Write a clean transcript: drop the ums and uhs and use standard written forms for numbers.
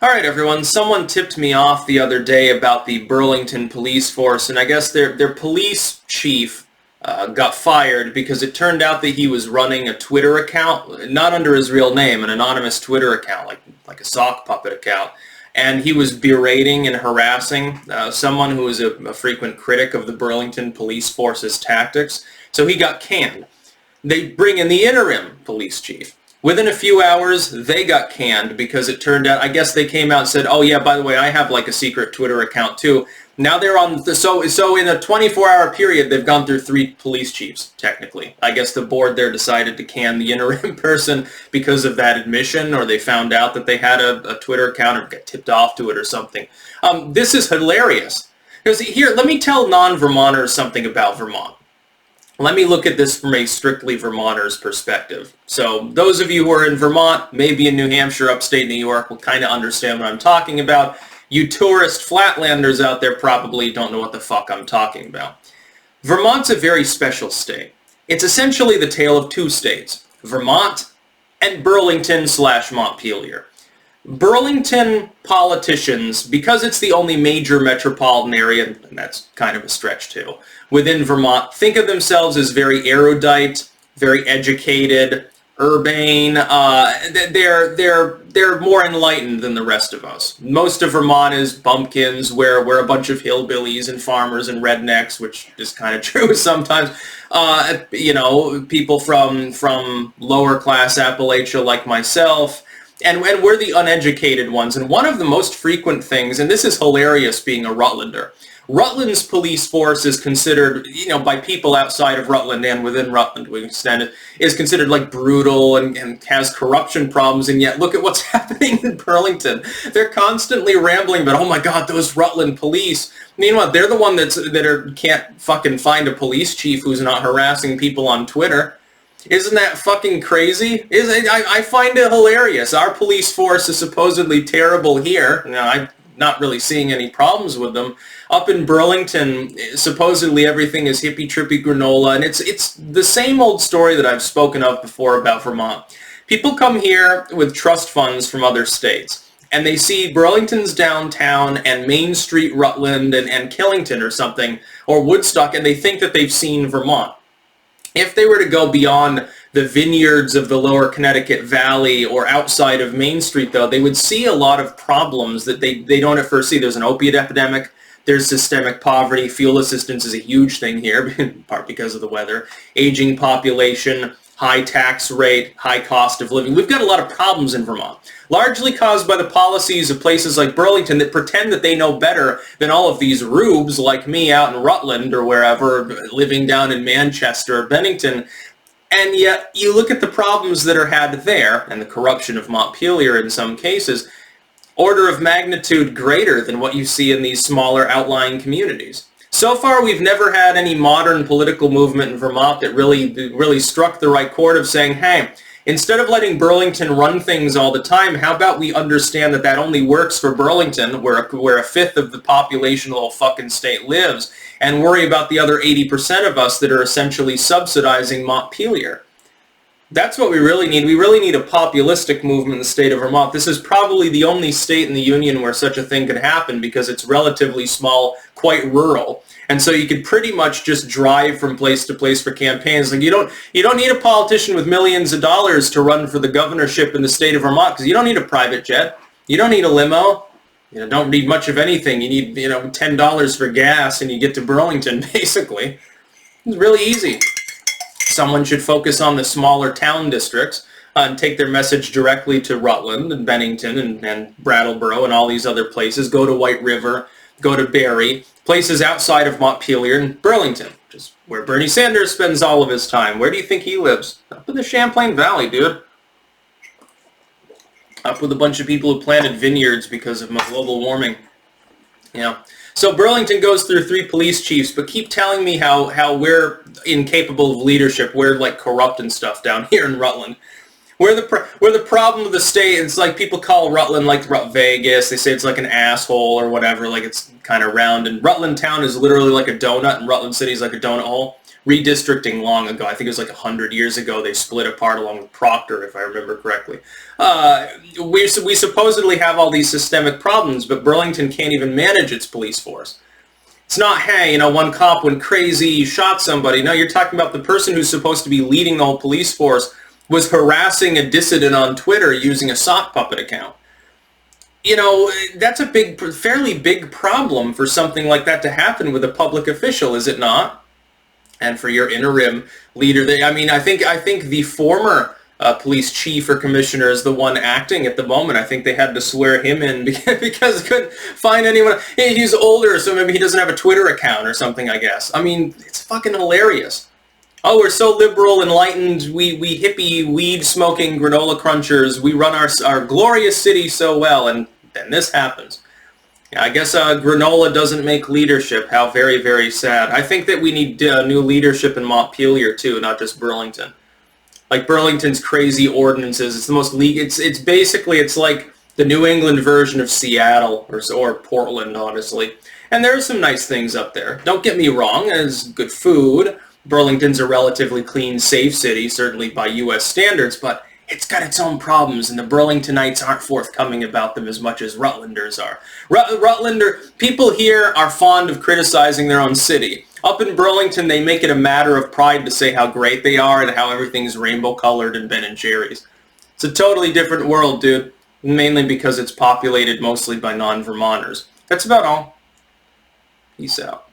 Alright everyone, someone tipped me off the other day about the Burlington police force, and I guess their police chief got fired because it turned out that he was running a Twitter account, not under his real name, an anonymous Twitter account, like a sock puppet account, and he was berating and harassing someone who was a frequent critic of the Burlington police force's tactics, so he got canned. They bring in the interim police chief. Within a few hours, they got canned because it turned out, I guess they came out and said, oh yeah, by the way, I have like a secret Twitter account too. Now they're on, so in a 24-hour period, they've gone through 3 police chiefs, technically. I guess the board there decided to can the interim person because of that admission, or they found out that they had a Twitter account or got tipped off to it or something. This is hilarious. Because here, let me tell non-Vermonters something about Vermont. Let me look at this from a strictly Vermonter's perspective. So those of you who are in Vermont, maybe in New Hampshire, upstate New York, will kind of understand what I'm talking about. You tourist flatlanders out there probably don't know what the fuck I'm talking about. Vermont's a very special state. It's essentially the tale of 2 states, Vermont and Burlington/Montpelier. Burlington politicians, because it's the only major metropolitan area, and that's kind of a stretch too, within Vermont, think of themselves as very erudite, very educated, urbane. They're more enlightened than the rest of us. Most of Vermont is bumpkins, where we're a bunch of hillbillies and farmers and rednecks, which is kind of true sometimes. You know, people from lower class Appalachia like myself. And we're the uneducated ones. And one of the most frequent things, and this is hilarious being a Rutlander, Rutland's police force is considered, you know, by people outside of Rutland and within Rutland, we understand it, is considered like brutal and has corruption problems, and yet look at what's happening in Burlington. They're constantly rambling about, oh my god, those Rutland police. Meanwhile, they're the one can't fucking find a police chief who's not harassing people on Twitter. Isn't that fucking crazy? I find it hilarious. Our police force is supposedly terrible here. Now, I'm not really seeing any problems with them. Up in Burlington, supposedly everything is hippie-trippy granola, and it's the same old story that I've spoken of before about Vermont. People come here with trust funds from other states, and they see Burlington's downtown and Main Street Rutland and Killington or something, or Woodstock, and they think that they've seen Vermont. If they were to go beyond the vineyards of the lower Connecticut Valley or outside of Main Street, though, they would see a lot of problems that they don't at first see. There's an opiate epidemic. There's systemic poverty. Fuel assistance is a huge thing here, in part because of the weather. Aging population, high tax rate, high cost of living. We've got a lot of problems in Vermont, largely caused by the policies of places like Burlington that pretend that they know better than all of these rubes like me out in Rutland or wherever, living down in Manchester or Bennington. And yet, you look at the problems that are had there, and the corruption of Montpelier in some cases, order of magnitude greater than what you see in these smaller outlying communities. So far, we've never had any modern political movement in Vermont that really struck the right chord of saying, hey, instead of letting Burlington run things all the time, how about we understand that that only works for Burlington, where a fifth of the population of the whole fucking state lives, and worry about the other 80% of us that are essentially subsidizing Montpelier. That's what we really need. We really need a populistic movement in the state of Vermont. This is probably the only state in the Union where such a thing could happen because it's relatively small, quite rural. And so you could pretty much just drive from place to place for campaigns. Like you don't need a politician with millions of dollars to run for the governorship in the state of Vermont because you don't need a private jet. You don't need a limo. You don't need much of anything. You need, $10 for gas and you get to Burlington, basically. It's really easy. Someone should focus on the smaller town districts and take their message directly to Rutland and Bennington and Brattleboro and all these other places. Go to White River, go to Barrie, places outside of Montpelier and Burlington, which is where Bernie Sanders spends all of his time. Where do you think he lives? Up in the Champlain Valley, dude. Up with a bunch of people who planted vineyards because of global warming. Yeah. So Burlington goes through 3 police chiefs, but keep telling me how we're incapable of leadership. We're like corrupt and stuff down here in Rutland. We're the problem of the state. It's like people call Rutland like Vegas. They say it's like an asshole or whatever, like it's kind of round. And Rutland town is literally like a donut, and Rutland City is like a donut hole. redistricting long ago. I think it was like 100 years ago. They split apart along with Proctor, if I remember correctly. We supposedly have all these systemic problems, but Burlington can't even manage its police force. It's not, hey, you know, one cop went crazy, shot somebody. No, you're talking about the person who's supposed to be leading the whole police force was harassing a dissident on Twitter using a sock puppet account. You know, that's a fairly big problem for something like that to happen with a public official, is it not? And for your interim leader, I think the former police chief or commissioner is the one acting at the moment. I think they had to swear him in because they couldn't find anyone. He's older, so maybe he doesn't have a Twitter account or something, I guess. I mean, it's fucking hilarious. Oh, we're so liberal, enlightened, we hippie, weed-smoking granola crunchers, we run our glorious city so well, and then this happens. Yeah, I guess granola doesn't make leadership. How very, very sad. I think that we need new leadership in Montpelier, too, not just Burlington. Like Burlington's crazy ordinances, it's the most it's basically, it's like the New England version of Seattle, or Portland, honestly. And there are some nice things up there. Don't get me wrong, there's good food. Burlington's a relatively clean, safe city, certainly by U.S. standards, but it's got its own problems, and the Burlingtonites aren't forthcoming about them as much as Rutlanders are. People here are fond of criticizing their own city. Up in Burlington, they make it a matter of pride to say how great they are and how everything's rainbow-colored and Ben & Jerry's. It's a totally different world, dude, mainly because it's populated mostly by non-Vermonters. That's about all. Peace out.